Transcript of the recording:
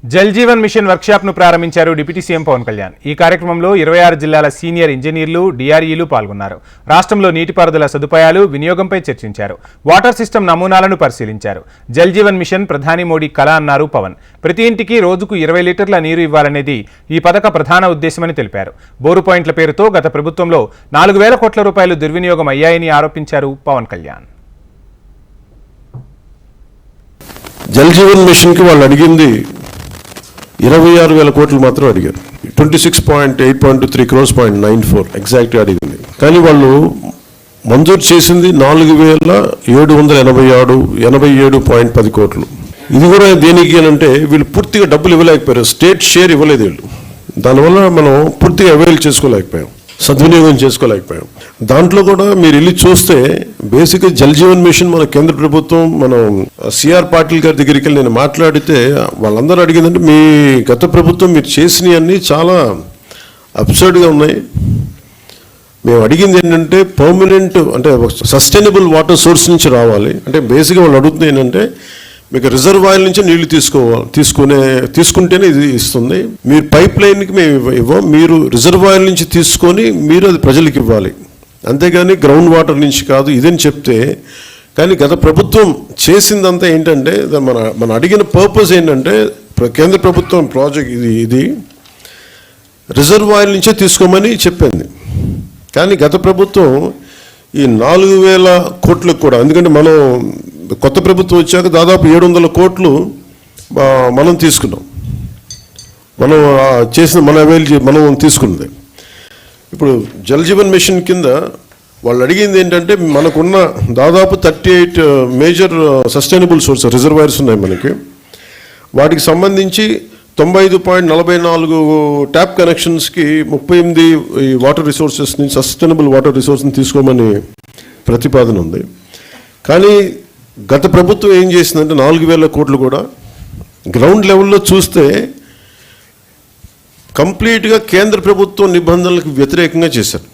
Jal Jeevan machine workshop ను ప్రారంభించారు deputy CM Pawan Kalyan. ఈ కార్యక్రమంలో 26 జిల్లాల సీనియర్ ఇంజనీర్లు, డిఆర్ఈలు పాల్గొన్నారు. రాష్ట్రంలో నీటిపారుదల సదుపాయాలు, వినియోగంపై చర్చించారు. వాటర్ సిస్టమ్ నమూనాలను పరిశీలించారు. జల్ జీవన్ మిషన్ ప్రధాని మోడీ కళ అన్నారు పవన్. ప్రతి ఇంటికి రోజుకు 20 లీటర్ల నీరు ఇవ్వాలనేది ఈ పథక ప్రధాన ఉద్దేశమని తెలిపారు. బోరు పాయింట్ల పేరుతో గత ప్రభుత్వంలో 4,000 కోట్ల రూపాయలు దుర్వినియోగం అయ్యాయని ఆరోపించారు పవన్ కళ్యాణ్. జల్ జీవన్ మిషన్ కి వాళ్ళు అడిగింది 26,000 కోట్లు మాత్రం అడిగారు. 26.8.3 crores 0.94 ఎగ్జాక్ట్గా అడిగింది. కానీ వాళ్ళు మంజూరు చేసింది 4,787.10 కోట్లు. ఇది కూడా దేనికి అంటే వీళ్ళు పూర్తిగా డబ్బులు ఇవ్వలేకపోయారు. స్టేట్ షేర్ ఇవ్వలేదు వీళ్ళు. దానివల్ల మనం పూర్తిగా అవైల్ చేసుకోలేకపోయాం, సద్వినియోగం చేసుకోలేకపోయాం. దాంట్లో కూడా మీరు వెళ్ళి చూస్తే బేసిక్గా జల్ జీవన్ మిషన్ మన కేంద్ర ప్రభుత్వం, మనం సిఆర్ పాటిల్ గారి దగ్గరికి వెళ్ళి నేను మాట్లాడితే వాళ్ళందరూ అడిగిందంటే మీ గత ప్రభుత్వం మీరు చేసినవన్నీ చాలా అబ్సర్డ్గా ఉన్నాయి. మేము అడిగింది ఏంటంటే పర్మనెంట్, అంటే సస్టైనబుల్ వాటర్ సోర్స్ నుంచి రావాలి. అంటే బేసిక్గా వాళ్ళు అడుగుతుంది ఏంటంటే మీకు రిజర్వాయర్ నుంచి నీళ్లు తీసుకుంటేనే ఇది ఇస్తుంది. మీరు పైప్ లైన్కి మేము ఇవ్వం, మీరు రిజర్వాయర్ నుంచి తీసుకొని మీరు అది ప్రజలకు ఇవ్వాలి, అంతేగాని గ్రౌండ్ వాటర్ నుంచి కాదు ఇదని చెప్తే. కానీ గత ప్రభుత్వం చేసిందంతా ఏంటంటే మన అడిగిన పర్పస్ ఏంటంటే కేంద్ర ప్రభుత్వం ప్రాజెక్ట్ ఇది రిజర్వాయర్ నుంచే తీసుకోమని చెప్పింది. కానీ గత ప్రభుత్వం ఈ 4,000 కోట్లకు కూడా, ఎందుకంటే మనం కొత్త ప్రభుత్వం వచ్చాక దాదాపు 700 కోట్లు మనం తీసుకున్నాం. మనం చేసిన మనం తీసుకున్నది. ఇప్పుడు జల్ జీవన్ మిషన్ కింద వాళ్ళు అడిగింది ఏంటంటే మనకున్న దాదాపు 38 మేజర్ సస్టైనబుల్ సోర్స్ రిజర్వాయర్స్ ఉన్నాయి మనకి. వాటికి సంబంధించి 95.44 ట్యాప్ కనెక్షన్స్కి 38 వాటర్ రిసోర్సెస్ నుంచి సస్టైనబుల్ వాటర్ రిసోర్స్ని తీసుకోమని ప్రతిపాదన ఉంది. కానీ గత ప్రభుత్వం ఏం చేసిందంటే 4,000 కోట్లు కూడా గ్రౌండ్ లెవెల్లో చూస్తే కంప్లీట్గా కేంద్ర ప్రభుత్వం నిబంధనలకు వ్యతిరేకంగా చేశారు.